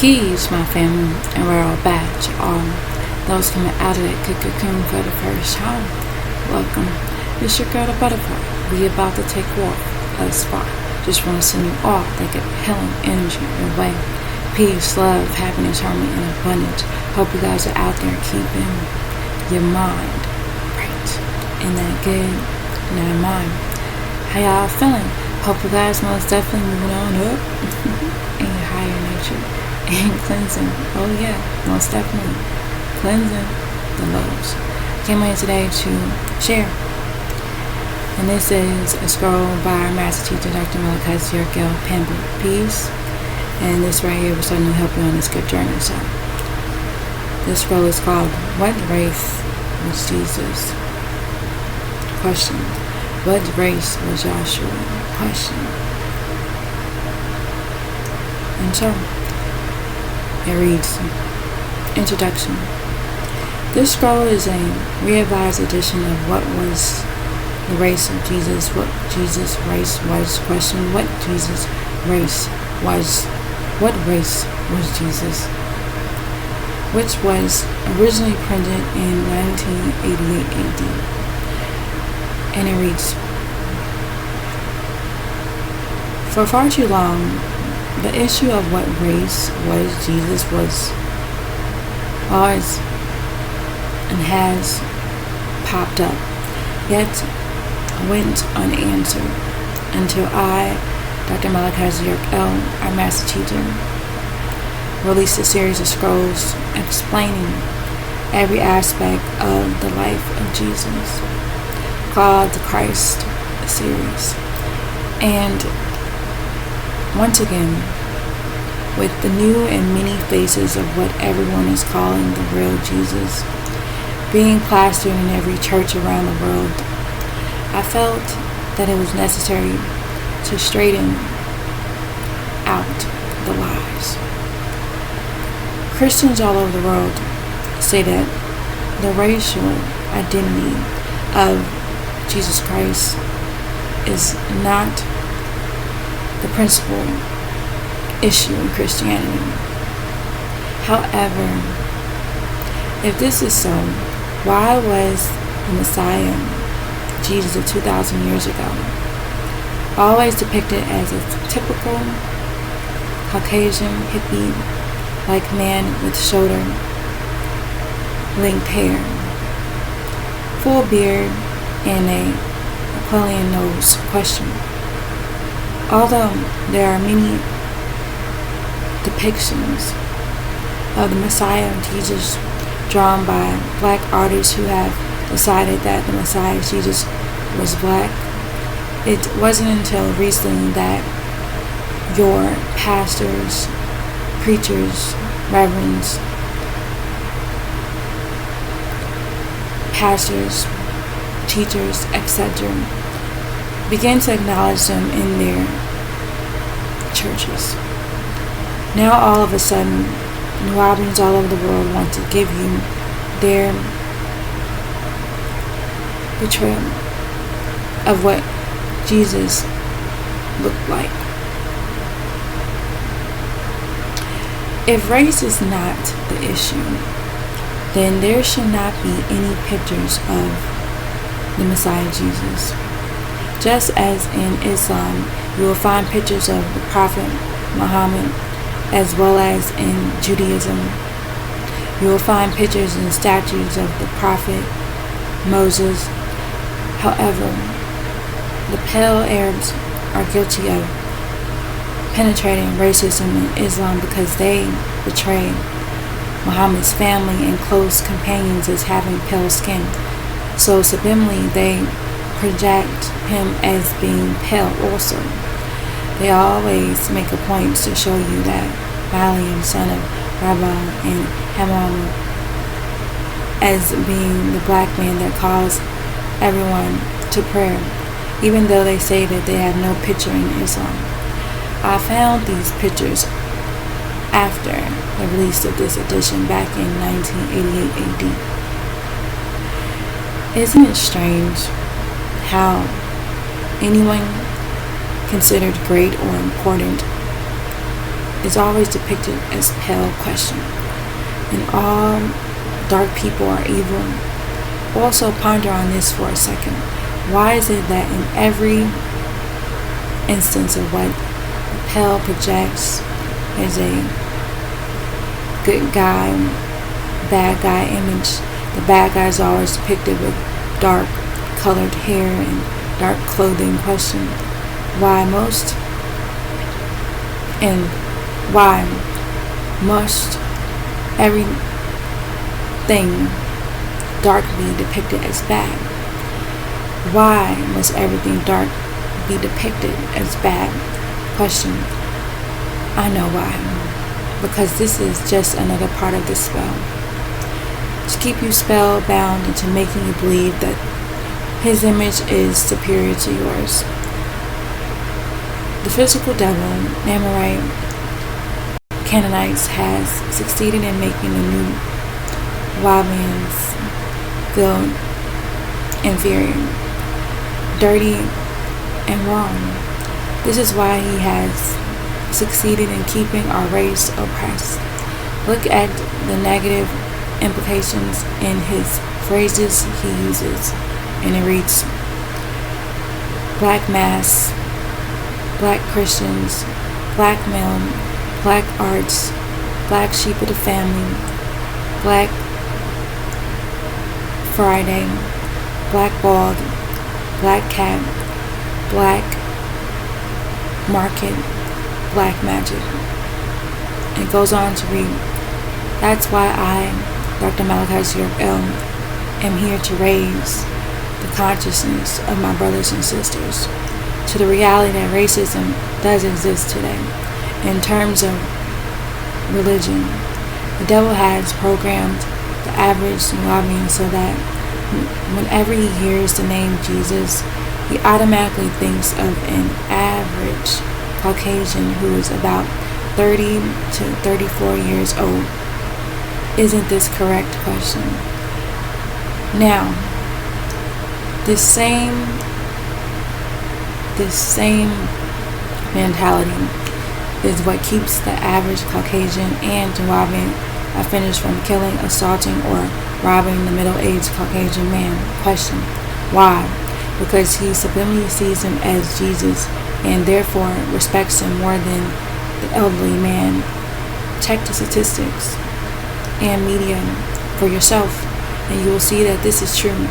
Peace, my family, and we're all back to all those coming out of that cocoon for the first time. Welcome. It's your girl, the butterfly. We about to take off a spot. Just want to send you all that good healing energy your way. Peace, love, happiness, harmony, and abundance. Hope you guys are out there keeping your mind right in that good, in that mind. How y'all feeling? Hope you guys most definitely moving on up in your higher nature and cleansing. Oh yeah, most definitely cleansing the lows. Came here today to share. And this is a scroll by Master Teacher Dr. Malachi Pamper Peace. And this right here was starting to help you on this good journey. So this scroll is called What Race Was Jesus? Question. What race was Yashu'a? Question. And so it reads, Introduction. This scroll is a revised edition of what was the race of Jesus, what Jesus' race was. Question. What Jesus' race was? What race was Jesus? Which was originally printed in 1988 AD. And it reads, For far too long, the issue of what race was Jesus was always and has popped up, yet went unanswered until I, Dr. Malachi our master teacher, released a series of scrolls explaining every aspect of the life of Jesus, called the Christ series. And once again, with the new and many faces of what everyone is calling the real Jesus being plastered in every church around the world, I felt that it was necessary to straighten out the lies. Christians all over the world say that the racial identity of Jesus Christ is not the principal issue in Christianity. However, if this is so, why was the Messiah, Jesus of 2,000 years ago, always depicted as a typical Caucasian hippie-like man with shoulder-length hair, full beard, and a Napoleon nose? Question. Although there are many depictions of the Messiah of Jesus drawn by black artists who have decided that the Messiah of Jesus was black, it wasn't until recently that your pastors, preachers, reverends, pastors, teachers, etc., begin to acknowledge them in their churches. Now all of a sudden, New Orleans all over the world want to give you their portrayal of what Jesus looked like. If race is not the issue, then there should not be any pictures of the Messiah Jesus. Just as in Islam, you will find pictures of the Prophet Muhammad, as well as in Judaism. You will find pictures and statues of the Prophet Moses. However, the pale Arabs are guilty of penetrating racism in Islam because they portray Muhammad's family and close companions as having pale skin. So subliminally, they project him as being pale also. They always make a point to show you that Balaam, son of Rabbi and Hammam, as being the black man that calls everyone to prayer, even though they say that they have no picture in Islam. I found these pictures after the release of this edition back in 1988 AD. Isn't it strange how anyone considered great or important is always depicted as pale? Question. And all dark people are evil? Also ponder on this for a second. Why is it that in every instance of what the pale projects as a good guy, bad guy image, the bad guy is always depicted with dark colored hair and dark clothing? Question. Why must everything dark be depicted as bad? Why must everything dark be depicted as bad? Question. I know why. Because this is just another part of the spell. To keep you spellbound into making you believe that his image is superior to yours. The physical devil, Amorite, Canaanites, has succeeded in making the new Wabians feel inferior, dirty, and wrong. This is why he has succeeded in keeping our race oppressed. Look at the negative implications in his phrases he uses, and it reads: black mass, black Christians, black male, black arts, black sheep of the family, black Friday, black bald, black cat, black market, black magic. It goes on to read, that's why I, Dr. Malachi am here to raise the consciousness of my brothers and sisters to the reality that racism does exist today. In terms of religion, the devil has programmed the average Nubian so that whenever he hears the name Jesus, he automatically thinks of an average Caucasian who is about 30 to 34 years old. Isn't this correct? Question. Now, this same mentality is what keeps the average Caucasian and Nubian offenders from killing, assaulting, or robbing the middle-aged Caucasian man. Question. Why? Because he subliminally sees him as Jesus and therefore respects him more than the elderly man. Check the statistics and media for yourself, and you will see that this is true.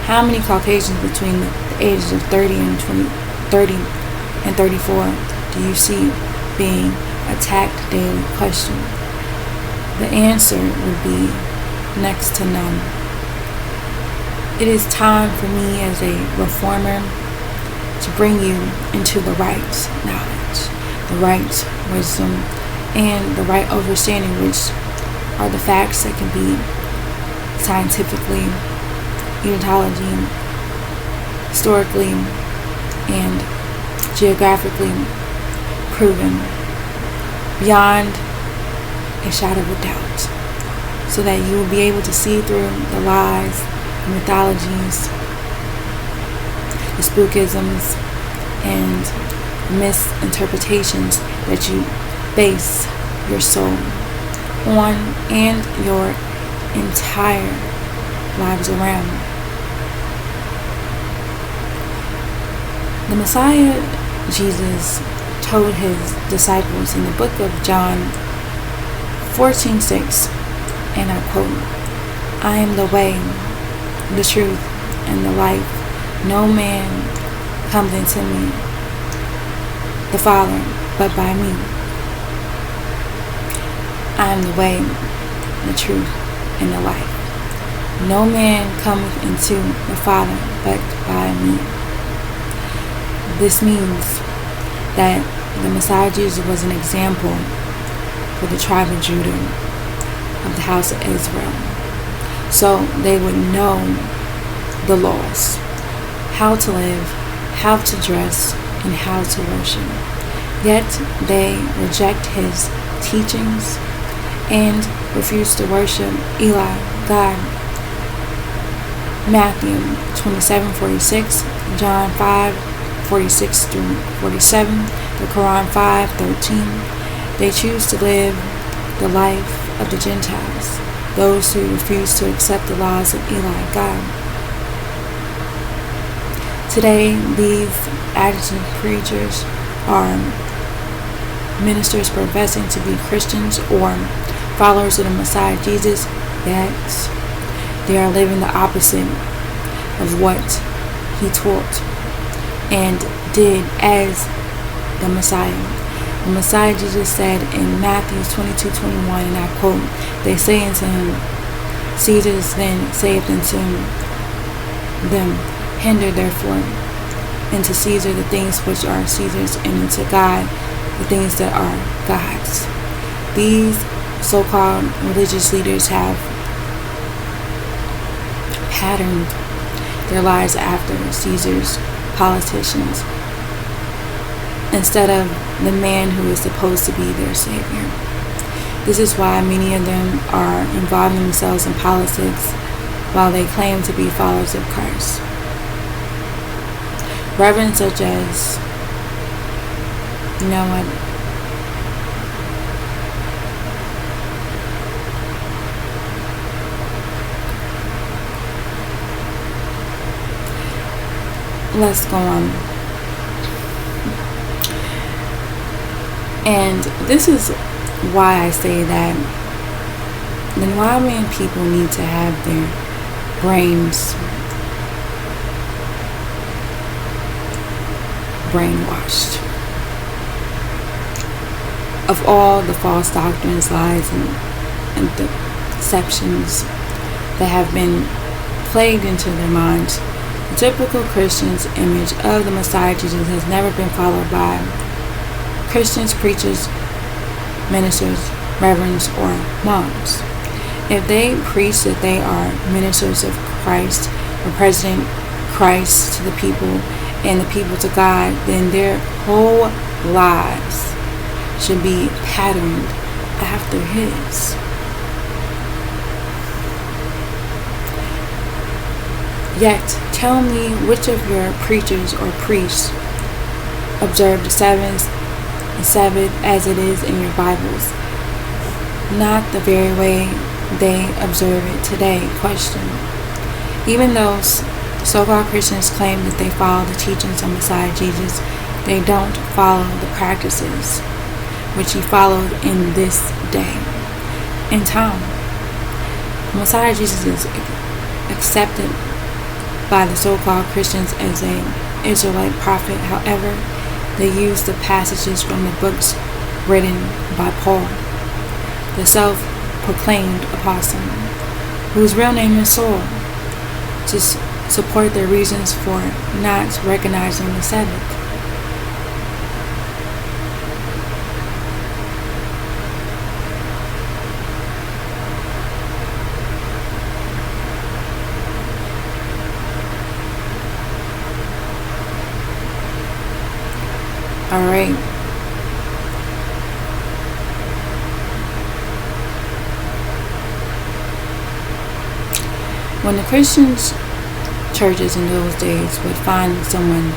How many Caucasians between the ages of 30 and 34 do you see being attacked daily? Question. The answer would be next to none. It is time for me as a reformer to bring you into the right knowledge, the right wisdom, and the right understanding, which are the facts that can be scientifically, Egyptology, historically, and geographically proven beyond a shadow of a doubt, so that you will be able to see through the lies, the mythologies, the spookisms, and misinterpretations that you base your soul on and your entire lives around. The Messiah, Jesus, told his disciples in the book of John 14:6, and I quote, I am the way, the truth, and the life. No man comes into me, the Father, but by me. I am the way, the truth, and the life. No man cometh into the Father but by me. This means that the Messiah Jesus was an example for the tribe of Judah, of the house of Israel, so they would know the laws, how to live, how to dress, and how to worship. Yet they reject his teachings and refuse to worship Eli, God. Matthew 27:46, John 5:46 through 47, the Quran 5:13, They choose to live the life of the Gentiles, those who refuse to accept the laws of Eli, God. Today, these adjunct preachers are ministers professing to be Christians or followers of the Messiah Jesus, yet they are living the opposite of what he taught and did as the Messiah. The Messiah Jesus said in Matthew 22:21, and I quote, "They say unto him, Caesar's, then saith unto them, hinder therefore unto Caesar the things which are Caesar's, and unto God the things that are God's." These so-called religious leaders have patterned their lives after Caesar's politicians instead of the man who is supposed to be their savior. This is why many of them are involving themselves in politics while they claim to be followers of Christ. Reverends such as, you know what, let's go on. And this is why I say that the Nubian people need to have their brains brainwashed of all the false doctrines, lies, and deceptions that have been plagued into their minds. The typical Christian's image of the Messiah Jesus has never been followed by Christians, preachers, ministers, reverends, or monks. If they preach that they are ministers of Christ, representing Christ to the people and the people to God, then their whole lives should be patterned after his. Yet, tell me which of your preachers or priests observe the Sabbath as it is in your Bibles, not the very way they observe it today. Question. Even though so-called Christians claim that they follow the teachings of Messiah Jesus, they don't follow the practices which he followed in this day and time. Messiah Jesus is accepted by the so-called Christians as an Israelite prophet. However, they use the passages from the books written by Paul, the self-proclaimed apostle, whose real name is Saul, to support their reasons for not recognizing the Sabbath. Alright. When the Christians churches in those days would find someone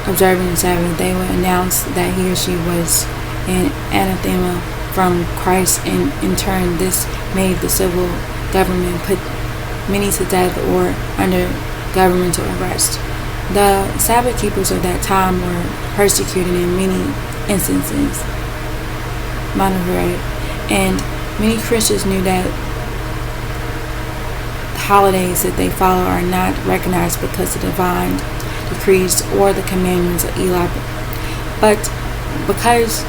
observing the Sabbath, they would announce that he or she was an anathema from Christ, and in turn this made the civil government put many to death or under governmental arrest. The Sabbath keepers of that time were persecuted in many instances, and many Christians knew that the holidays that they follow are not recognized because of divine decrees or the commandments of Eli, but because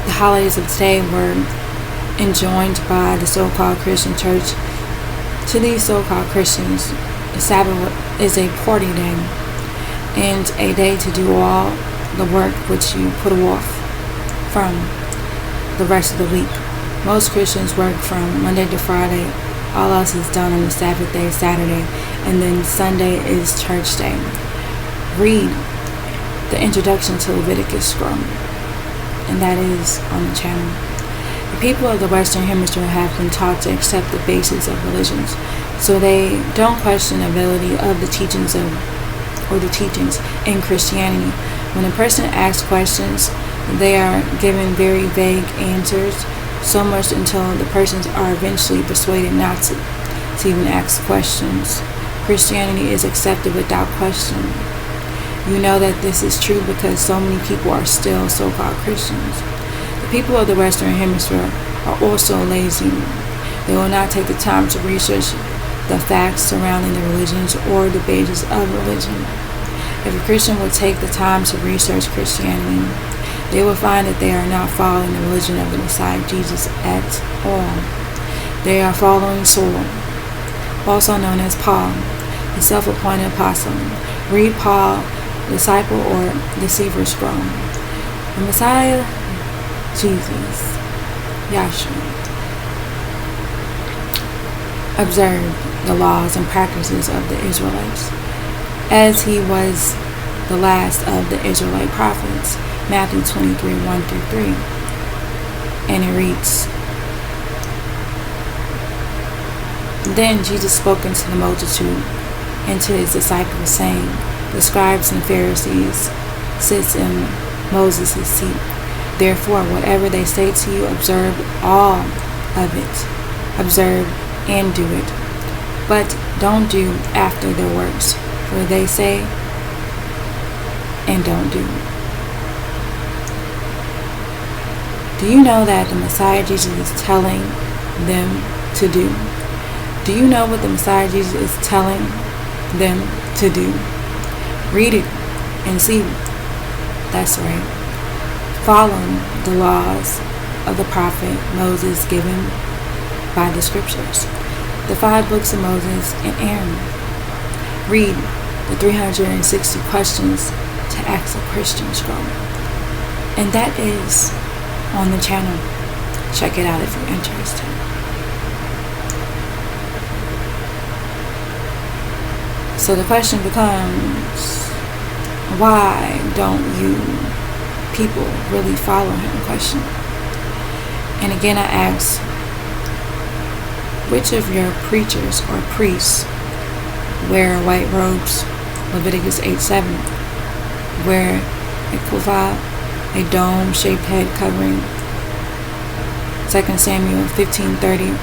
the holidays of today were enjoined by the so-called Christian church. To these so-called Christians, the Sabbath is a party day and a day to do all the work which you put off from the rest of the week. Most Christians work from Monday to Friday. All else is done on the Sabbath day, Saturday, and then Sunday is church day. Read the introduction to Leviticus scroll, and that is on the channel. The people of the Western Hemisphere have been taught to accept the basis of religions, so they don't question the validity of the teachings in Christianity. When a person asks questions, They are given very vague answers, so much until the persons are eventually persuaded not to even ask questions. Christianity is accepted without question. You know that this is true because so many people are still so-called Christians. The people of the Western Hemisphere are also lazy. They will not take the time to research the facts surrounding the religions or the basis of religion. If a Christian will take the time to research Christianity, they will find that they are not following the religion of the Messiah Jesus at all. They are following Saul, also known as Paul, the self-appointed apostle. Read Paul, disciple or deceiver scroll. The Messiah Jesus, Yashu'a, observed the laws and practices of the Israelites, as he was the last of the Israelite prophets. Matthew 23, 1-3. And it reads, Then Jesus spoke unto the multitude and to his disciples, saying, The scribes and Pharisees sit in Moses' seat. Therefore, whatever they say to you, observe all of it. Observe and do it. But don't do after their works, for they say and don't do. Do you know that the Messiah Jesus is telling them to do? Do you know what the Messiah Jesus is telling them to do? Read it and see. That's right. Follow the laws of the prophet Moses given by the scriptures, the 5 books of Moses and Aaron. Read the 360 questions to ask a Christian scroll. And that is on the channel. Check it out if you're interested. So the question becomes, why don't you people really follow him? Question. And again I ask, which of your preachers or priests wear white robes? Leviticus 8:7. Wear a kufa, a dome-shaped head covering. 2 Samuel 15:30.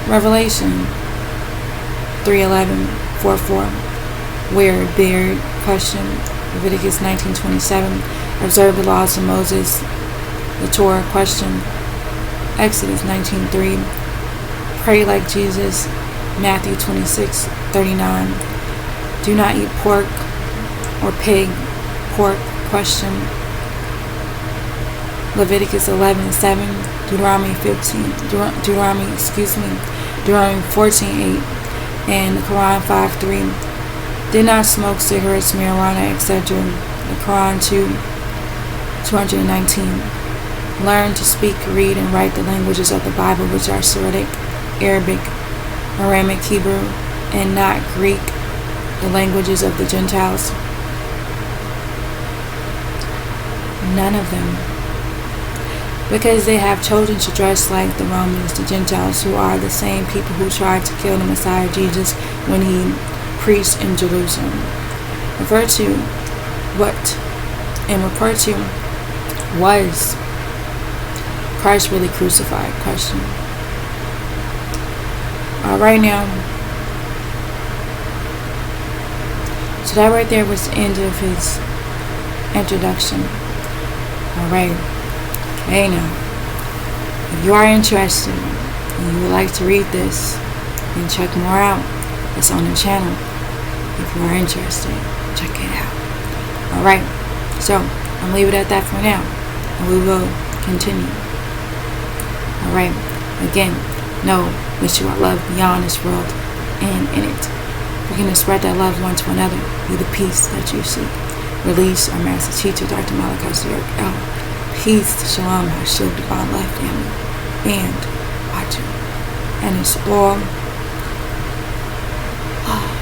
Revelation 3:11, 4:4. Wear a beard? Question. Leviticus 19:27. Observe the laws of Moses, the Torah? Question. Exodus 19:3. Pray like Jesus. Matthew 26:39. Do not eat pork or pig. Pork? Question. Leviticus 11:7. Deuteronomy 14:8. And the Quran 5:3. Did not smoke cigarettes, marijuana, etc. The Quran 2:219. Learn to speak, read, and write the languages of the Bible, which are Syriac, Arabic, Aramic, Hebrew, and not Greek, the languages of the Gentiles. None of them. Because they have chosen to dress like the Romans, the Gentiles, who are the same people who tried to kill the Messiah Jesus when he preached in Jerusalem. Refer to was Christ really crucified? Question. Alright now. So that right there was the end of his introduction. Alright. Okay now. If you are interested and you would like to read this, then check more out. It's on the channel. If you are interested, check it out. Alright. So I'll leave it at that for now. And we will continue. Alright. Again, know that you are loved beyond this world and in it. Begin to spread that love one to another. Be the peace that you seek. Release our master teacher, Dr. Malachi L. Peace, shalom, Hashem, divine love, family, and watching. And it's all love.